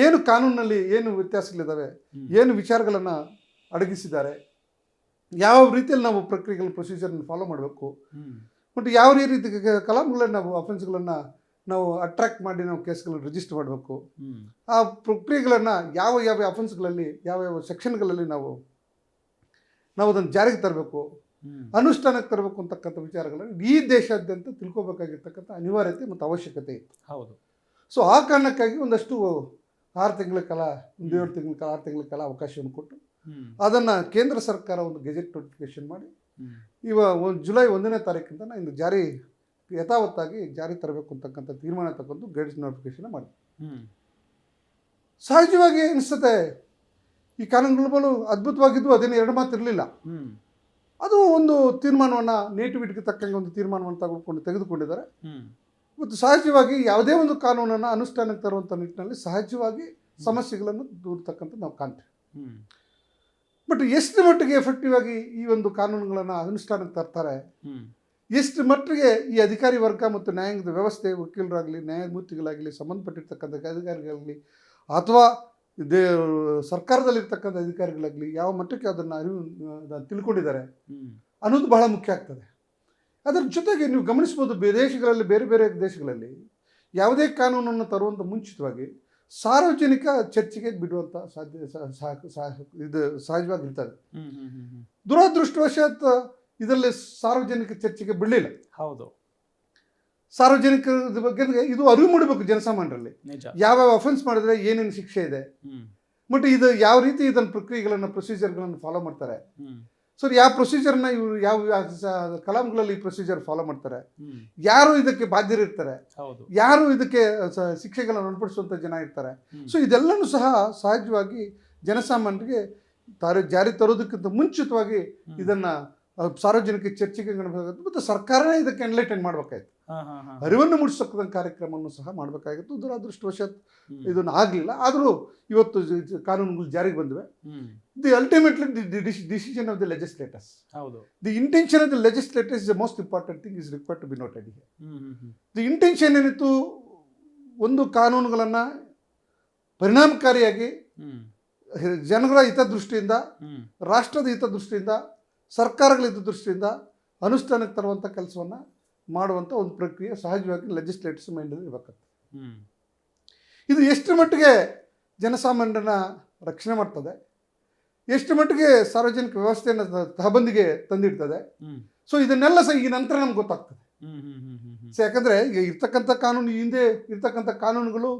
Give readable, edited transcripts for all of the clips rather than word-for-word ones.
ಏನು ಕಾನೂನಿನಲ್ಲಿ ಏನು ವ್ಯತ್ಯಾಸಗಳಿದ್ದಾವೆ, ಏನು ವಿಚಾರಗಳನ್ನು ಅಡಗಿಸಿದ್ದಾರೆ, ಯಾವ ರೀತಿಯಲ್ಲಿ ನಾವು ಪ್ರಕ್ರಿಯೆಗಳ ಪ್ರೊಸೀಜರ್ನ ಫಾಲೋ ಮಾಡಬೇಕು, ಮತ್ತು ಯಾವ ರೀತಿ ಕಲಾಂಗಳನ್ನು ನಾವು ಅಫೆನ್ಸ್ಗಳನ್ನು ನಾವು ಅಟ್ರಾಕ್ಟ್ ಮಾಡಿ ನಾವು ಕೇಸ್ಗಳನ್ನು ರಿಜಿಸ್ಟರ್ ಮಾಡಬೇಕು, ಆ ಪ್ರಕ್ರಿಯೆಗಳನ್ನು ಯಾವ ಯಾವ ಅಫೆನ್ಸ್ಗಳಲ್ಲಿ ಯಾವ ಯಾವ ಸೆಕ್ಷನ್ಗಳಲ್ಲಿ ನಾವು ಅದನ್ನು ಜಾರಿಗೆ ತರಬೇಕು, ಅನುಷ್ಠಾನಕ್ಕೆ ತರಬೇಕು ಅಂತಕ್ಕಂಥ ವಿಚಾರಗಳನ್ನು ಈ ದೇಶಾದ್ಯಂತ ತಿಳ್ಕೊಬೇಕಾಗಿರ್ತಕ್ಕಂಥ ಅನಿವಾರ್ಯತೆ ಮತ್ತು ಅವಶ್ಯಕತೆ ಇತ್ತು. ಹೌದು. ಸೊ ಆ ಕಾರಣಕ್ಕಾಗಿ ಒಂದಷ್ಟು 6 ತಿಂಗಳ ಕಾಲ, 7 ತಿಂಗಳ ಕಾಲ, 6 ತಿಂಗಳ ಕಾಲ ಅವಕಾಶವನ್ನು ಕೊಟ್ಟು ಅದನ್ನು ಕೇಂದ್ರ ಸರ್ಕಾರ ಒಂದು ಗೆಜೆಟ್ ನೋಟಿಫಿಕೇಶನ್ ಮಾಡಿ ಜುಲೈ 1ನೇ ತಾರೀಕಿಂದ ಇಂದು ಯಥಾವತ್ತಾಗಿ ಜಾರಿ ತರಬೇಕು ಅಂತಕ್ಕಂಥ ತೀರ್ಮಾನ ತಗೊಂಡು ಗೆಜೆಟ್ ನೋಟಿಫಿಕೇಶನ್ ಮಾಡಿ. ಸಹಜವಾಗಿ ಅನಿಸುತ್ತೆ ಈ ಕಾನೂನುಗಳು ಅದ್ಭುತವಾಗಿದ್ದು, ಅದೇನು ಎರಡು ಮಾತು ಇರಲಿಲ್ಲ. ಅದು ಒಂದು ತೀರ್ಮಾನವನ್ನು ನೇಟಿವಿಟಿಗೆ ತಕ್ಕಂಗೆ ಒಂದು ತೀರ್ಮಾನವನ್ನು ತೆಗೆದುಕೊಂಡಿದ್ದಾರೆ. ಮತ್ತು ಸಹಜವಾಗಿ ಯಾವುದೇ ಒಂದು ಕಾನೂನನ್ನು ಅನುಷ್ಠಾನಕ್ಕೆ ತರುವಂಥ ನಿಟ್ಟಿನಲ್ಲಿ ಸಹಜವಾಗಿ ಸಮಸ್ಯೆಗಳನ್ನು ದೂರತಕ್ಕಂಥ ನಾವು ಕಾಣ್ತೀವಿ. ಬಟ್ ಎಷ್ಟು ಮಟ್ಟಿಗೆ ಎಫೆಕ್ಟಿವ್ ಆಗಿ ಈ ಒಂದು ಕಾನೂನುಗಳನ್ನು ಅನುಷ್ಠಾನಕ್ಕೆ ತರ್ತಾರೆ, ಎಷ್ಟು ಮಟ್ಟಿಗೆ ಈ ಅಧಿಕಾರಿ ವರ್ಗ ಮತ್ತು ನ್ಯಾಯಾಂಗದ ವ್ಯವಸ್ಥೆ, ವಕೀಲರಾಗಲಿ, ನ್ಯಾಯಮೂರ್ತಿಗಳಾಗಲಿ, ಸಂಬಂಧಪಟ್ಟಿರ್ತಕ್ಕಂಥ ಅಧಿಕಾರಿಗಳಾಗಲಿ ಅಥವಾ ಸರ್ಕಾರದಲ್ಲಿರ್ತಕ್ಕಂಥ ಅಧಿಕಾರಿಗಳಾಗಲಿ ಯಾವ ಮಟ್ಟಕ್ಕೆ ಅದನ್ನು ತಿಳ್ಕೊಂಡಿದ್ದಾರೆ ಅನ್ನೋದು ಬಹಳ ಮುಖ್ಯ ಆಗ್ತದೆ. ಅದರ ಜೊತೆಗೆ ನೀವು ಗಮನಿಸ್ಬೋದು, ದೇಶಗಳಲ್ಲಿ ಬೇರೆ ಬೇರೆ ದೇಶಗಳಲ್ಲಿ ಯಾವುದೇ ಕಾನೂನನ್ನು ತರುವಂಥ ಮುಂಚಿತವಾಗಿ ಸಾರ್ವಜನಿಕ ಚರ್ಚೆಗೆ ಬಿಡುವಂಥ ಇದು ಸಹಜವಾಗಿರ್ತದೆ. ದುರದೃಷ್ಟವಶಾತ್ ಇದರಲ್ಲಿ ಸಾರ್ವಜನಿಕ ಚರ್ಚೆಗೆ ಬಿಡಲಿಲ್ಲ. ಹೌದು. ಸಾರ್ವಜನಿಕರ ಬಗ್ಗೆ ಇದು ಅರಿವು ಮೂಡಬೇಕು ಜನಸಾಮಾನ್ಯರಲ್ಲಿ. ಯಾವ್ಯಾವ ಅಫೆನ್ಸ್ ಮಾಡಿದ್ರೆ ಏನೇನು ಶಿಕ್ಷೆ ಇದೆ, ಮತ್ತು ಇದು ಯಾವ ರೀತಿ ಇದನ್ನು ಪ್ರೊಸೀಜರ್ಗಳನ್ನು ಫಾಲೋ ಮಾಡ್ತಾರೆ. ಸೊ ಯಾವ ಪ್ರೊಸೀಜರ್ನ ಇವರು ಯಾವ ಕಲಾಂಗಳಲ್ಲಿ ಈ ಪ್ರೊಸೀಜರ್ ಫಾಲೋ ಮಾಡ್ತಾರೆ, ಯಾರು ಇದಕ್ಕೆ ಬಾಧ್ಯರಿರ್ತಾರೆ, ಯಾರು ಇದಕ್ಕೆ ಶಿಕ್ಷೆಗಳನ್ನು ಅನುಪಡಿಸುವಂಥ ಜನ ಇರ್ತಾರೆ. ಸೊ ಇದೆಲ್ಲನೂ ಸಹ ಸಹಜವಾಗಿ ಜನಸಾಮಾನ್ಯರಿಗೆ ಜಾರಿ ತರೋದಕ್ಕಿಂತ ಮುಂಚಿತವಾಗಿ ಇದನ್ನು ಸಾರ್ವಜನಿಕ ಚರ್ಚೆಗೆ ಮತ್ತು ಸರ್ಕಾರನೇ ಇದಕ್ಕೆ ಎನ್ಲೈಟನ್ ಮಾಡಬೇಕಾಯ್ತು, ಅರಿವನ್ನು ಮೂಡಿಸತಕ್ಕಂಥ ಕಾರ್ಯಕ್ರಮವನ್ನು ಸಹ ಮಾಡಬೇಕಾಗಿತ್ತು. ದುರದೃಷ್ಟವಶಾತ್ ಇದನ್ನು ಆಗಲಿಲ್ಲ. ಆದರೂ ಇವತ್ತು ಕಾನೂನುಗಳು ಜಾರಿಗೆ ಬಂದಿವೆ. The ultimately decision of the legislators, the intention of the legislators is the most important thing is required to be noted here. The intention ಏನಿತ್ತು, ಒಂದು ಕಾನೂನುಗಳನ್ನು ಪರಿಣಾಮಕಾರಿಯಾಗಿ ಜನಗಳ ಹಿತದೃಷ್ಟಿಯಿಂದ, ರಾಷ್ಟ್ರದ ಹಿತದೃಷ್ಟಿಯಿಂದ, ಸರ್ಕಾರಗಳ ಹಿತದೃಷ್ಟಿಯಿಂದ ಅನುಷ್ಠಾನಕ್ಕೆ ತರುವಂಥ ಕೆಲಸವನ್ನು ಮಾಡುವಂಥ ಒಂದು ಪ್ರಕ್ರಿಯೆ ಸಹಜವಾಗಿ ಲೆಜಿಸ್ಲೇಟರ್ಸ್ ಮೈಂಡಲ್ಲಿ ಇರಬೇಕಾಗ್ತದೆ. ಇದು ಎಷ್ಟು ಮಟ್ಟಿಗೆ ಜನಸಾಮಾನ್ಯರನ್ನ ರಕ್ಷಣೆ ಮಾಡ್ತದೆ, ಎಷ್ಟು ಮಟ್ಟಿಗೆ ಸಾರ್ವಜನಿಕ ವ್ಯವಸ್ಥೆಯನ್ನು ತಹಬಂದಿಗೆ ತಂದಿಡ್ತದೆ. ಸೊ ಇದನ್ನೆಲ್ಲ ಸಹ ಈ ನಂತರ ನಮ್ಗೆ ಗೊತ್ತಾಗ್ತದೆ. ಸೊ ಯಾಕಂದರೆ ಈಗ ಇರ್ತಕ್ಕಂಥ ಕಾನೂನು, ಹಿಂದೆ ಇರ್ತಕ್ಕಂಥ ಕಾನೂನುಗಳು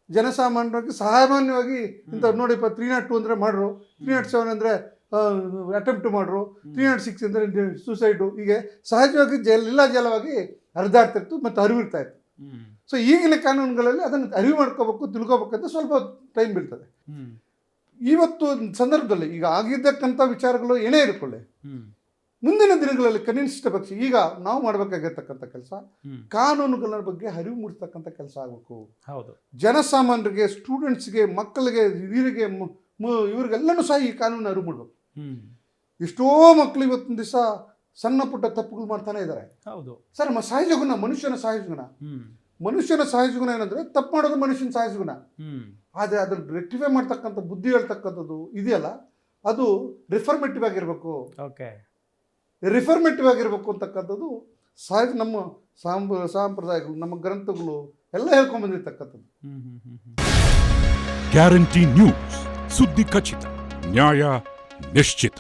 ಜನಸಾಮಾನ್ಯವಾಗಿ ಸಾಮಾನ್ಯವಾಗಿ ಇಂಥ ನೋಡಿ 302 ಅಂದರೆ ಮಾಡ್ರು, 307 ಅಂದರೆ ಅಟೆಂಪ್ಟ್ ಮಾಡ್ರು, 306 ಅಂದರೆ ಸೂಸೈಡು, ಹೀಗೆ ಸಹಜವಾಗಿ ಜಲವಾಗಿ ಹರಿದಾಡ್ತಿತ್ತು ಮತ್ತು ಅರಿವಿರ್ತಾ ಇತ್ತು. ಸೊ ಈಗಿನ ಕಾನೂನುಗಳಲ್ಲಿ ಅದನ್ನು ಅರಿವು ಮಾಡ್ಕೋಬೇಕು, ತಿಳ್ಕೊಬೇಕಂತ ಸ್ವಲ್ಪ ಟೈಮ್ ಬೀಳ್ತದೆ. ಇವತ್ತು ಸಂದರ್ಭದಲ್ಲಿ ಈಗ ಆಗಿದ್ದಕ್ಕಂಥ ವಿಚಾರಗಳು ಏನೇ ಇರ್ಕೊಳ್ಳಿ, ಮುಂದಿನ ದಿನಗಳಲ್ಲಿ ಕನಿಷ್ಠ ಪಕ್ಷ ಈಗ ನಾವು ಮಾಡಬೇಕಾಗಿರ್ತಕ್ಕಂಥ ಕೆಲಸ ಕಾನೂನುಗಳ ಬಗ್ಗೆ ಅರಿವು ಮೂಡಿಸ್ತಕ್ಕಂಥ ಕೆಲಸ ಆಗಬೇಕು. ಜನಸಾಮಾನ್ಯರಿಗೆ, ಸ್ಟೂಡೆಂಟ್ಸ್ಗೆ, ಮಕ್ಕಳಿಗೆ, ಇವ್ರಿಗೆಲ್ಲನೂ ಸಹ ಈ ಕಾನೂನು ಅರಿವು ಮಾಡಬೇಕು. ಎಷ್ಟೋ ಮಕ್ಕಳು ಇವತ್ತಿನ ದಿವಸ ಸಣ್ಣ ಪುಟ್ಟ ತಪ್ಪುಗಳು ಮಾಡ್ತಾನೆ ಇದ್ದಾರೆ. ಸರ್, ಸಹಜ ಗುಣ, ಮನುಷ್ಯನ ಸಹಜ ಗುಣ ಏನಂದ್ರೆ ತಪ್ಪು ಮಾಡೋದು ಮನುಷ್ಯನ ಸಹಜ ಗುಣ. ಆದರೆ ಅದನ್ನು ರೆಕ್ಟಿಫೈ ಮಾಡ್ತಕ್ಕಂಥ ಬುದ್ಧಿ ಹೇಳ್ತಕ್ಕಂಥದ್ದು ಇದೆಯಲ್ಲ, ಅದು ರಿಫಾರ್ಮೇಟಿವ್ ಆಗಿರ್ಬೇಕು. ರಿಫಾರ್ಮೇಟಿವ್ ಆಗಿರ್ಬೇಕು ಅಂತಕ್ಕಂಥದ್ದು ಸಹಜ ನಮ್ಮ ಸಂಪ್ರದಾಯಗಳು, ನಮ್ಮ ಗ್ರಂಥಗಳು ಎಲ್ಲ ಹೇಳ್ಕೊಂಡ್ ಬಂದಿರ್ತಕ್ಕಂಥದ್ದು. ಗ್ಯಾರಂಟಿ ನ್ಯೂಸ್, ಸುದ್ದಿ ಖಚಿತ, ನ್ಯಾಯ ನಿಶ್ಚಿತ.